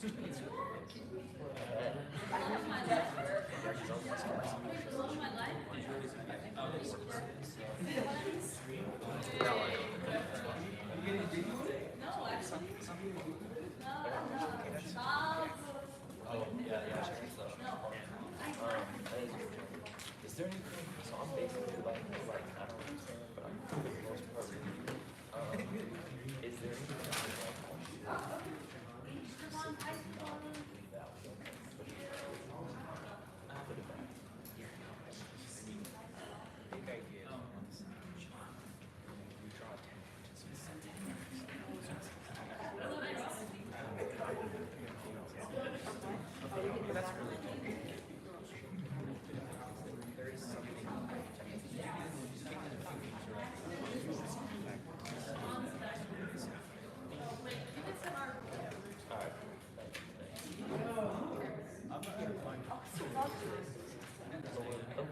Oh, yeah, yeah. Is there anything, so I'm basically like, I don't understand, but I'm for the most part reading. Is there anything that I like big idea. We draw attention to specific that's really cool. There is something a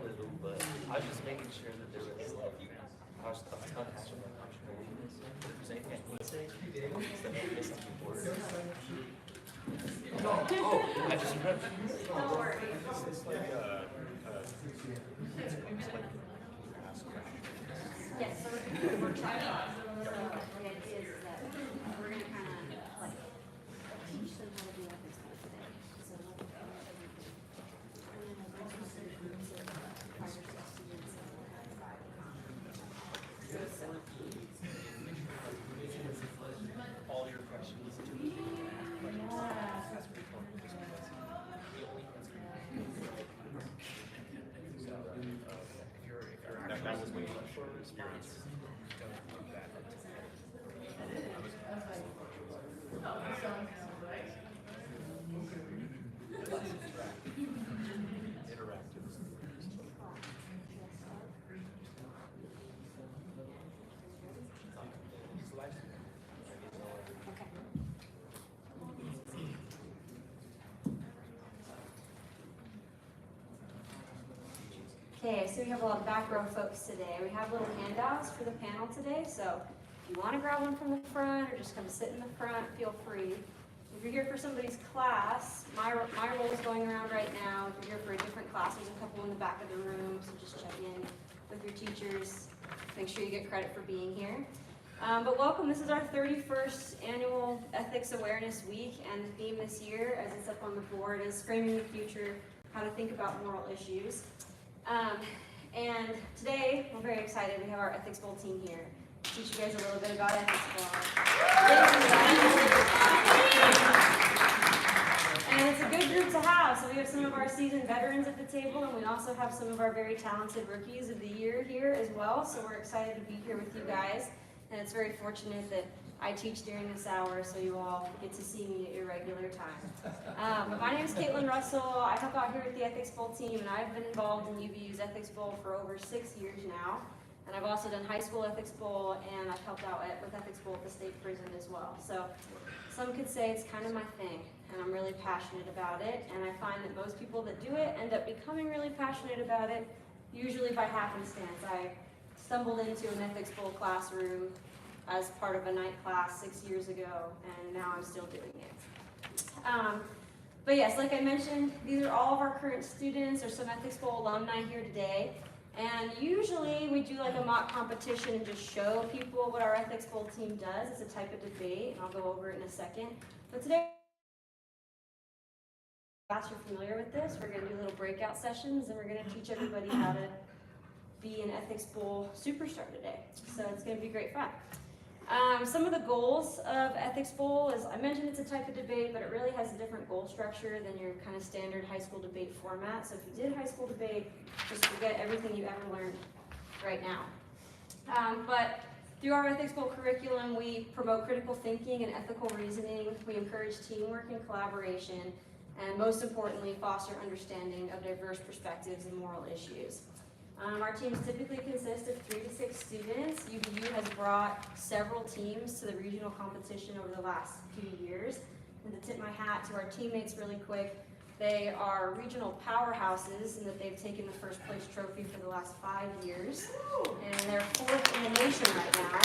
little, but I was just making sure that there was like, I was telling Asher like I'm sure reading this. If there's anything I need to say, so I'm missing the words. Oh, I just read. Don't worry. Is this like ask questions? Yes, so we're trying to, so the idea is that we're gonna kind of like teach them how to do ethics today. So we'll do everything. And then we'll bring some students of 5 or 6 students and we'll have 5 so, All your questions to me. That's pretty cool. Just because the only answer if you're That was my for a response, don't do that. Interactive. okay. Okay, so we have a lot of back row folks today. We have little handouts for the panel today, so if you want to grab one from the front or just come sit in the front, feel free. If you're here for somebody's class, my role is going around right now. If you're here for a different class, there's a couple in the back of the room, so just check in with your teachers. Make sure you get credit for being here. But welcome, this is our 31st annual Ethics Awareness Week, and the theme this year, as it's up on the board, is Framing the Future, How to Think About Moral Issues. And today, we're very excited. We have our Ethics Bowl team here to teach you guys a little bit about Ethics Bowl. And it's a good group to have. So we have some of our seasoned veterans at the table, and we also have some of our very talented rookies of the year here as well. So we're excited to be here with you guys. And it's very fortunate that I teach during this hour, so you all get to see me at your regular time. My name is Caitlin Russell. I help out here with the Ethics Bowl team, and I've been involved in UVU's Ethics Bowl for over 6 years now. And I've also done high school Ethics Bowl, and I've helped out with Ethics Bowl at the state prison as well. So some could say it's kind of my thing, and I'm really passionate about it. And I find that most people that do it end up becoming really passionate about it, usually by happenstance. I stumbled into an Ethics Bowl classroom as part of a night class 6 years ago, and now I'm still doing it. But yes, like I mentioned, these are all of our current students. There's some Ethics Bowl alumni here today, and usually we do like a mock competition and just show people what our Ethics Bowl team does. It's a type of debate, and I'll go over it in a second. But today, if you're familiar with this, we're going to do little breakout sessions, and we're going to teach everybody how to be an Ethics Bowl superstar today. So it's going to be great fun. Some of the goals of Ethics Bowl is, I mentioned it's a type of debate, but it really has a different goal structure than your kind of standard high school debate format. So if you did high school debate, just forget everything you ever learned right now. But through our Ethics Bowl curriculum, we promote critical thinking and ethical reasoning. We encourage teamwork and collaboration, and most importantly, foster understanding of diverse perspectives and moral issues. Our teams typically consist of 3 to 6 students. UVU has brought several teams to the regional competition over the last few years. And to tip my hat to our teammates really quick, they are regional powerhouses in that they've taken the first place trophy for the last 5 years. And they're 4th in the nation right now,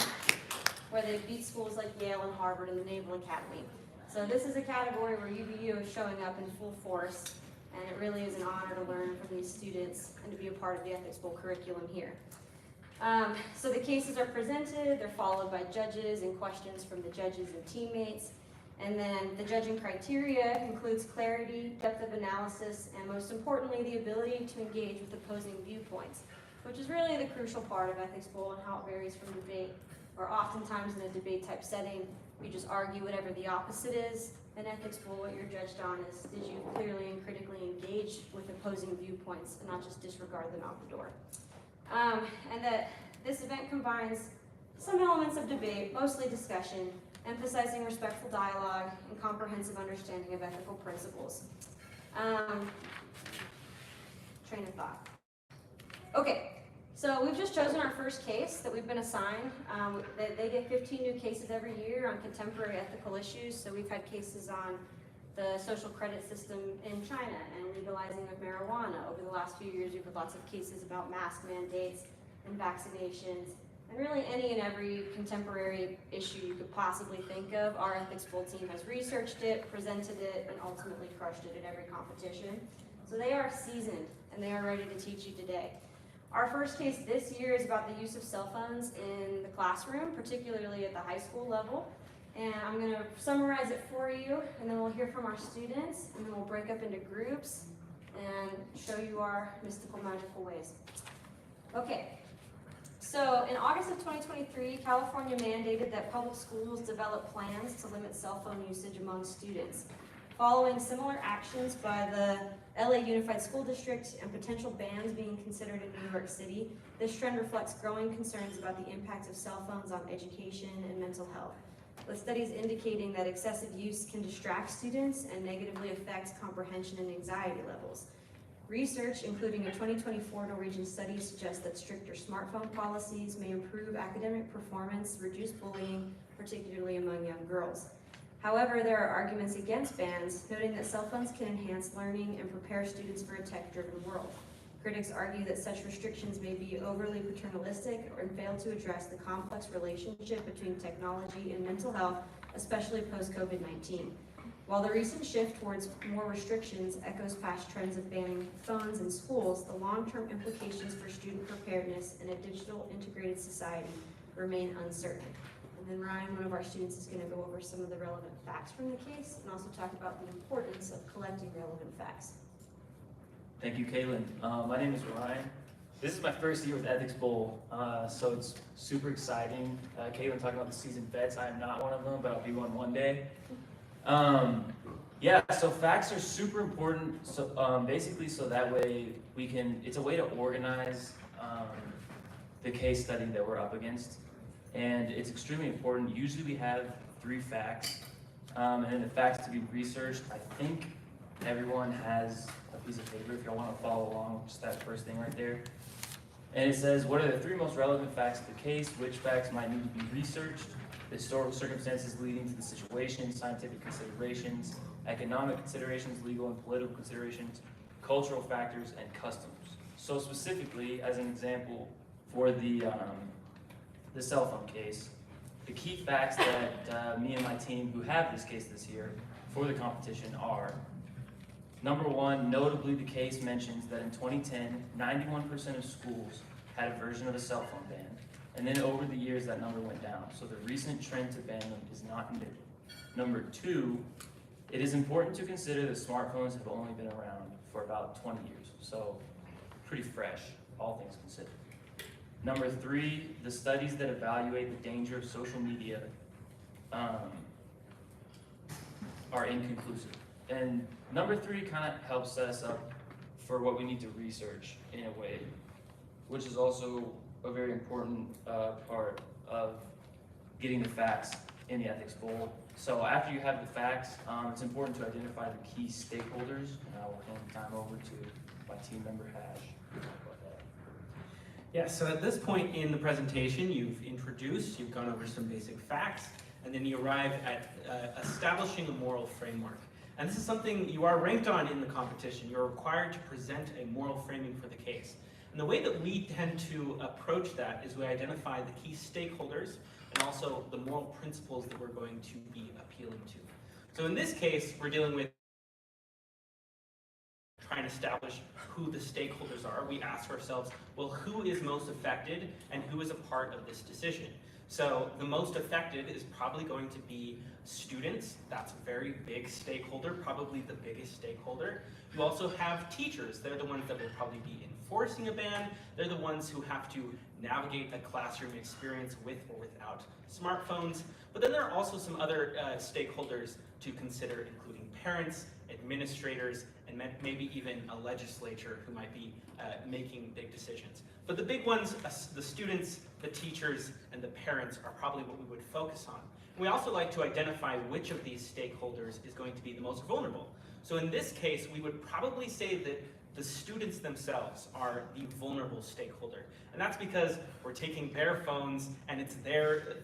where they beat schools like Yale and Harvard and the Naval Academy. So this is a category where UVU is showing up in full force, and it really is an honor to learn from these students and to be a part of the Ethics Bowl curriculum here. So the cases are presented, they're followed by judges and questions from the judges and teammates. And then the judging criteria includes clarity, depth of analysis, and most importantly, the ability to engage with opposing viewpoints, which is really the crucial part of Ethics Bowl and how it varies from debate, or oftentimes in a debate type setting, you just argue whatever the opposite is. In Ethics Bowl, what you're judged on is, did you clearly and critically engage with opposing viewpoints and not just disregard them out the door. And that this event combines some elements of debate, mostly discussion, emphasizing respectful dialogue and comprehensive understanding of ethical principles. Train of thought. Okay, so we've just chosen our first case that we've been assigned. They get 15 new cases every year on contemporary ethical issues. So we've had cases on the social credit system in China and legalizing of marijuana. Over the last few years, we've had lots of cases about mask mandates and vaccinations, and really any and every contemporary issue you could possibly think of. Our Ethics Bowl team has researched it, presented it, and ultimately crushed it at every competition. So they are seasoned, and they are ready to teach you today. Our first case this year is about the use of cell phones in the classroom, particularly at the high school level. And I'm going to summarize it for you, and then we'll hear from our students, and then we'll break up into groups and show you our mystical, magical ways. Okay. So in August of 2023, California mandated that public schools develop plans to limit cell phone usage among students. Following similar actions by the LA Unified School District and potential bans being considered in New York City, this trend reflects growing concerns about the impact of cell phones on education and mental health, with studies indicating that excessive use can distract students and negatively affects comprehension and anxiety levels. Research, including a 2024 Norwegian study, suggests that stricter smartphone policies may improve academic performance, reduce bullying, particularly among young girls. However, there are arguments against bans, noting that cell phones can enhance learning and prepare students for a tech-driven world. Critics argue that such restrictions may be overly paternalistic or fail to address the complex relationship between technology and mental health, especially post-COVID-19. While the recent shift towards more restrictions echoes past trends of banning phones in schools, the long-term implications for student preparedness in a digital integrated society remain uncertain. And then Ryan, one of our students, is going to go over some of the relevant facts from the case and also talk about the importance of collecting relevant facts. Thank you, Caitlin. My name is Ryan. This is my first year with Ethics Bowl, so it's super exciting. Caitlin talking about the seasoned vets. I am not one of them, but I'll be one day. Yeah, so facts are super important. So basically, so that way we can, it's a way to organize the case study that we're up against. And it's extremely important. Usually we have 3 facts, and then the facts to be researched. I think everyone has a piece of paper if y'all want to follow along, just that first thing right there. And it says, what are the 3 most relevant facts of the case? Which facts might need to be researched? The historical circumstances leading to the situation, scientific considerations, economic considerations, legal and political considerations, cultural factors, and customs. So specifically, as an example, for the cell phone case, the key facts that me and my team who have this case this year for the competition are, number 1, notably the case mentions that in 2010, 91% of schools had a version of a cell phone ban. And then over the years, that number went down. So the recent trend to ban them is not new. Number 2, it is important to consider that smartphones have only been around for about 20 years. So pretty fresh, all things considered. Number 3, the studies that evaluate the danger of social media are inconclusive. And number 3 kind of helps set us up for what we need to research in a way, which is also a very important part of getting the facts in the Ethics Bowl. So after you have the facts, it's important to identify the key stakeholders, and I will hand the time over to my team member, Hash. Yeah, so at this point in the presentation, you've introduced, you've gone over some basic facts, and then you arrive at establishing a moral framework. And this is something you are ranked on in the competition. You're required to present a moral framing for the case. And the way that we tend to approach that is we identify the key stakeholders and also the moral principles that we're going to be appealing to. So in this case, we're dealing with trying to establish who the stakeholders are. We ask ourselves, well, who is most affected and who is a part of this decision? So the most affected is probably going to be students. That's a very big stakeholder, probably the biggest stakeholder. You also have teachers. They're the ones that will probably be enforcing a ban. They're the ones who have to navigate a classroom experience with or without smartphones. But then there are also some other stakeholders to consider, including parents, administrators, and maybe even a legislature who might be making big decisions. But the big ones, the students, the teachers, and the parents are probably what we would focus on. We also like to identify which of these stakeholders is going to be the most vulnerable. So in this case, we would probably say that the students themselves are the vulnerable stakeholder. And that's because we're taking their phones and it's their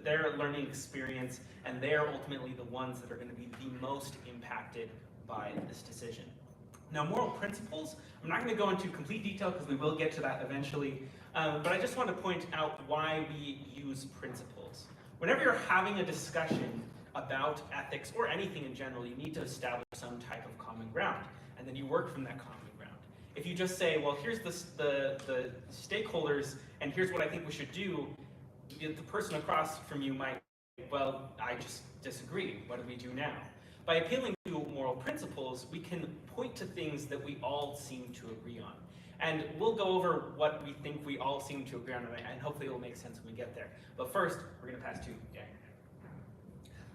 their learning experience, and they're ultimately the ones that are going to be the most impacted by this decision. Now, moral principles, I'm not going to go into complete detail because we will get to that eventually, but I just want to point out why we use principles. Whenever you're having a discussion about ethics or anything in general, you need to establish some type of common ground, and then you work from that common ground. If you just say, well, here's the stakeholders, and here's what I think we should do, the person across from you might, well, I just disagree. What do we do now? By appealing to moral principles, we can point to things that we all seem to agree on. And we'll go over what we think we all seem to agree on, and hopefully it'll make sense when we get there. But first, we're going to pass to Daniel.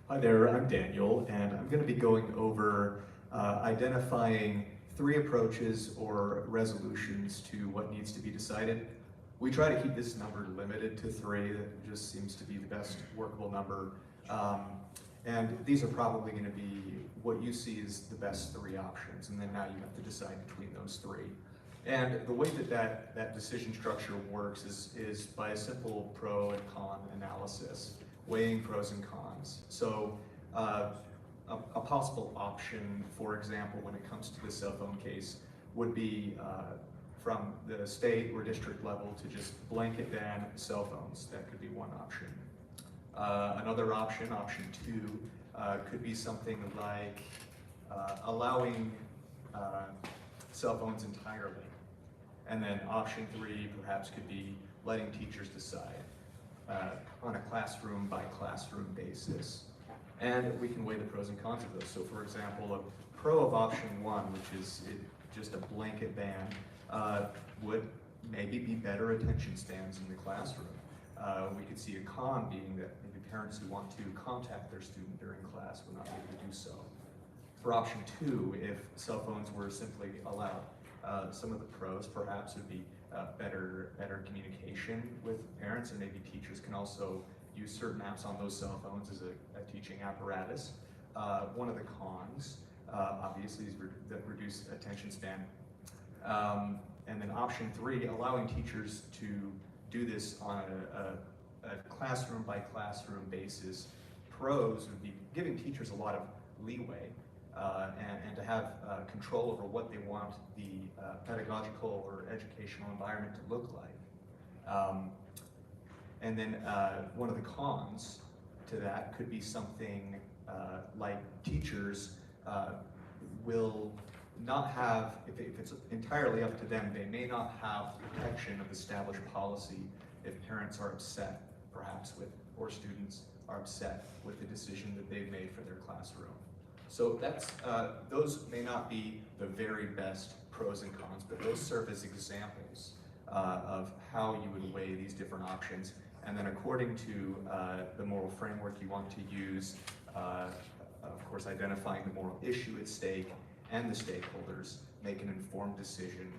Hi there, I'm Daniel, and I'm going to be going over identifying 3 approaches or resolutions to what needs to be decided. We try to keep this number limited to 3. That just seems to be the best workable number. And these are probably going to be what you see as the best 3 options, and then now you have to decide between those 3. And the way that decision structure works is by a simple pro and con analysis, weighing pros and cons. So a possible option, for example, when it comes to the cell phone case, would be from the state or district level to just blanket ban cell phones. That could be one option. Another option, option 2, could be something like allowing cell phones entirely. And then option 3 perhaps could be letting teachers decide on a classroom by classroom basis. And we can weigh the pros and cons of those. So for example, a pro of option 1, which is just a blanket ban, would maybe be better attention spans in the classroom. We could see a con being that maybe parents who want to contact their student during class would not be able to do so. For option 2, if cell phones were simply allowed, some of the pros perhaps would be better communication with parents, and maybe teachers can also use certain apps on those cell phones as a teaching apparatus. One of the cons, obviously, is the reduced attention span. And then option 3, allowing teachers to do this on a classroom by classroom basis. Pros would be giving teachers a lot of leeway and to have control over what they want the pedagogical or educational environment to look like. And then one of the cons to that could be something like teachers will not have, if it's entirely up to them, they may not have protection of established policy if parents are upset, perhaps with, or students are upset with the decision that they've made for their classroom. So that's, those may not be the very best pros and cons, but those serve as examples of how you would weigh these different options. And then according to the moral framework you want to use, of course, identifying the moral issue at stake and the stakeholders, make an informed decision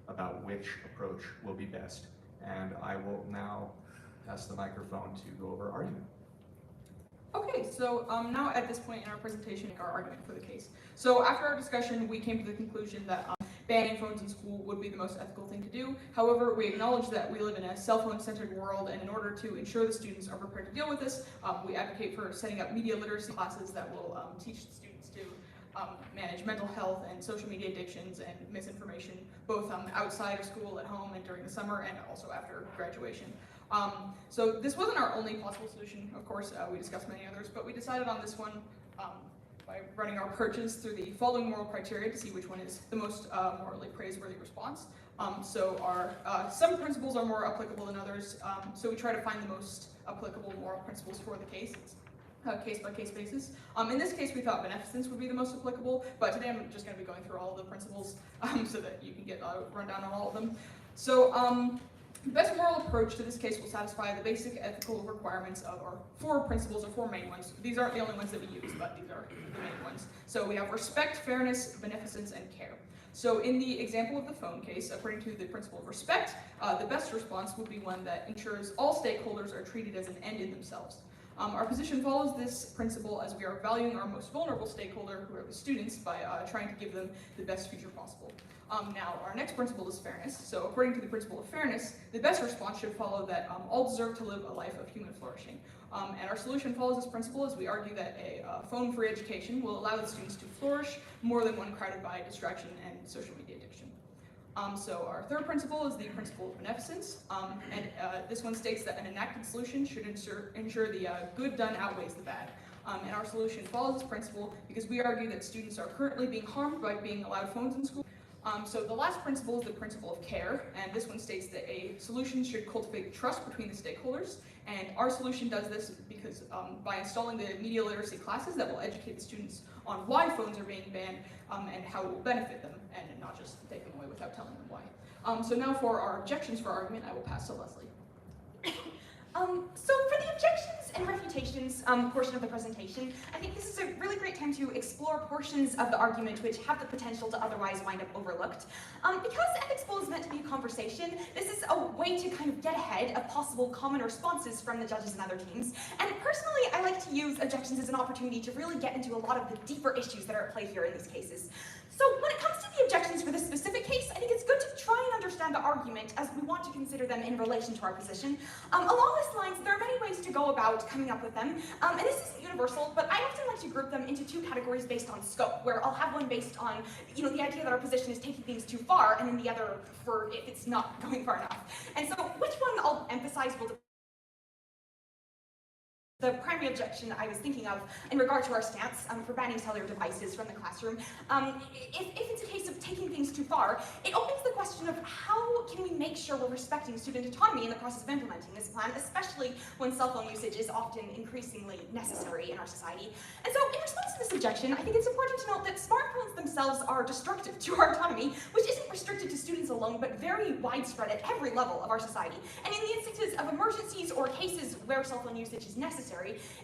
about which approach will be best. And I will now pass the microphone to go over argument. Okay, so now at this point in our presentation, our argument for the case. So after our discussion, we came to the conclusion that banning phones in school would be the most ethical thing to do. However, we acknowledge that we live in a cell phone-centered world, and in order to ensure the students are prepared to deal with this, we advocate for setting up media literacy classes that will teach the students to manage mental health and social media addictions and misinformation, both outside of school, at home, and during the summer, and also after graduation. So this wasn't our only possible solution, of course, we discussed many others, but we decided on this one by running our purges through the following moral criteria to see which one is the most morally praiseworthy response. So some principles are more applicable than others, so we try to find the most applicable moral principles for the case. It's case-by-case basis. In this case, we thought beneficence would be the most applicable, but today I'm just going to be going through all of the principles so that you can get a rundown on all of them. So the best moral approach to this case will satisfy the basic ethical requirements of our 4 principles, or 4 main ones. These aren't the only ones that we use, but these are the main ones. So we have respect, fairness, beneficence, and care. So in the example of the phone case, according to the principle of respect, the best response would be one that ensures all stakeholders are treated as an end in themselves. Our position follows this principle as we are valuing our most vulnerable stakeholder, who are the students, by trying to give them the best future possible. Now, our next principle is fairness. So according to the principle of fairness, the best response should follow that all deserve to live a life of human flourishing. And our solution follows this principle as we argue that a phone-free education will allow the students to flourish more than one crowded by distraction and social media addiction. So our third principle is the principle of beneficence, and this one states that an enacted solution should ensure the good done outweighs the bad. And our solution follows this principle because we argue that students are currently being harmed by being allowed phones in school. So the last principle is the principle of care, and this one states that a solution should cultivate trust between the stakeholders, and our solution does this because by installing the media literacy classes that will educate the students on why phones are being banned and how it will benefit them, and not just take them away without telling them why. So now for our objections for argument, I will pass to Leslie. So for the objections and refutations portion of the presentation, I think this is a really great time to explore portions of the argument which have the potential to otherwise wind up overlooked. Because Ethics Bowl is meant to be a conversation, this is a way to kind of get ahead of possible common responses from the judges and other teams. And personally, I like to use objections as an opportunity to really get into a lot of the deeper issues that are at play here in these cases. So when it comes to the objections for this specific case, I think it's good to try and understand the argument as we want to consider them in relation to our position. Along these lines, there are many ways to go about coming up with them, and this isn't universal, but I often like to group them into 2 categories based on scope, where I'll have one based on, the idea that our position is taking things too far, and then the other for if it's not going far enough. And so which one I'll emphasize will the primary objection I was thinking of in regard to our stance for banning cellular devices from the classroom, if it's a case of taking things too far, it opens the question of how can we make sure we're respecting student autonomy in the process of implementing this plan, especially when cell phone usage is often increasingly necessary in our society. And so in response to this objection, I think it's important to note that smartphones themselves are destructive to our autonomy, which isn't restricted to students alone, but very widespread at every level of our society. And in the instances of emergencies or cases where cell phone usage is necessary,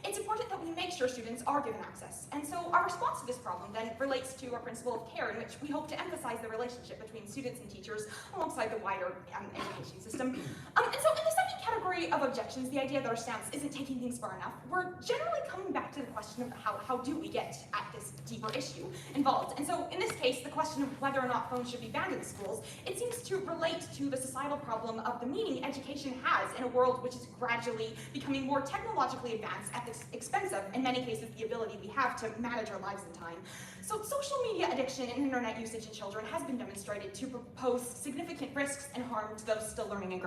it's important that we make sure students are given access. And so our response to this problem then relates to our principle of care, in which we hope to emphasize the relationship between students and teachers alongside the wider education system. And so in the second category of objections, the idea that our stance isn't taking things far enough, we're generally coming back to the question of how do we get at this deeper issue involved. And so in this case, the question of whether or not phones should be banned in schools, it seems to relate to the societal problem of the meaning education has in a world which is gradually becoming more technologically advanced at the expense of, in many cases, the ability we have to manage our lives in time. So social media addiction and internet usage in children has been demonstrated to pose significant risks and harm to those still learning and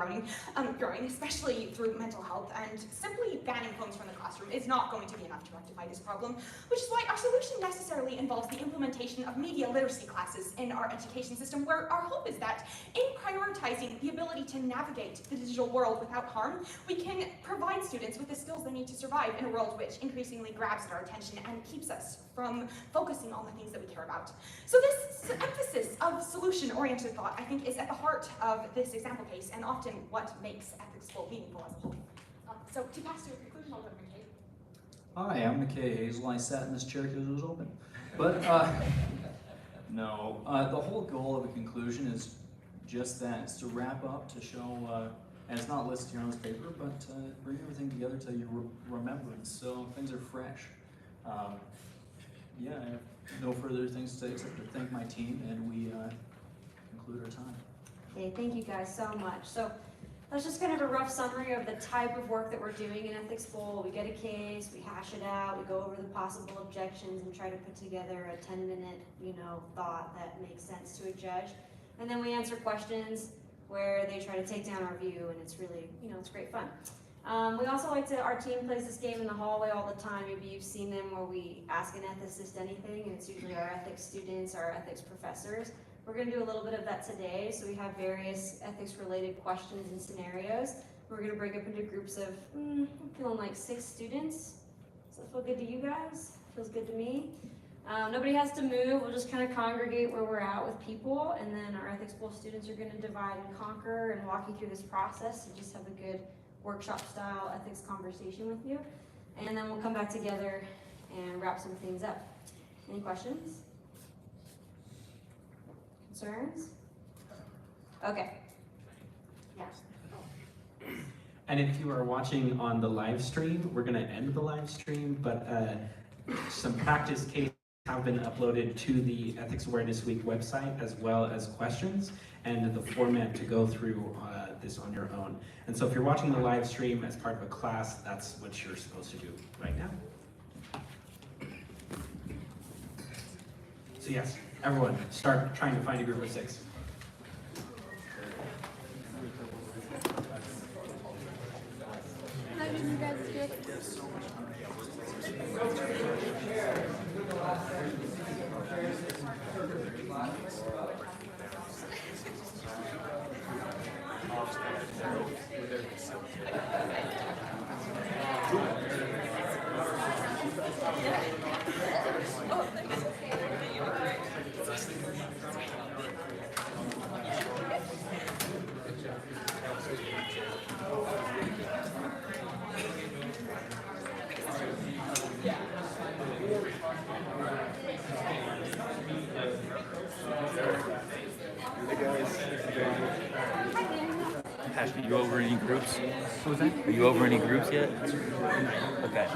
growing, especially through mental health, and simply banning phones from the classroom is not going to be enough to rectify this problem, which is why our solution necessarily involves the implementation of media literacy classes in our education system, where our hope is that in prioritizing the ability to navigate the digital world without harm, we can provide students with the skills they need to survive in a world which increasingly grabs at our attention and keeps us from focusing on the things that we care about. So this emphasis of solution-oriented thought, I think, is at the heart of this example case and often what makes Ethics Bowl meaningful as a whole. So to pass to a conclusion, I'll go to McKay. Hi, I'm McKay Hazel. I sat in this chair because it was open. But no, the whole goal of a conclusion is just that. It's to wrap up, to show, and it's not listed here on this paper, but bring everything together to your remembrance, so things are fresh. Yeah, I have no further things to say except to thank my team, and we conclude our time. Okay, thank you guys so much. So that's just kind of a rough summary of the type of work that we're doing in Ethics Bowl. We get a case, we hash it out, we go over the possible objections and try to put together a 10-minute, thought that makes sense to a judge. And then we answer questions. where they try to take down our view, and it's really, it's great fun. We also like to, our team plays this game in the hallway all the time. Maybe you've seen them where we ask an ethicist anything, and it's usually our ethics students, our ethics professors. We're gonna do a little bit of that today, so we have various ethics-related questions and scenarios. We're gonna break up into groups of, I'm feeling like 6 students. Does that feel good to you guys? Feels good to me. Nobody has to move, we'll just kind of congregate where we're at with people, and then our ethics school students are gonna divide and conquer and walk you through this process to just have a good workshop-style ethics conversation with you. And then we'll come back together and wrap some things up. Any questions? Concerns? Okay. Yeah. And if you are watching on the live stream, we're going to end the live stream, but some practice cases have been uploaded to the Ethics Awareness Week website, as well as questions and the format to go through this on your own. And so if you're watching the live stream as part of a class, that's what you're supposed to do right now. So yes, everyone, start trying to find a group of 6. How did you guys do it? Ash, are you over any groups? What was that? Are you over any groups yet? Okay.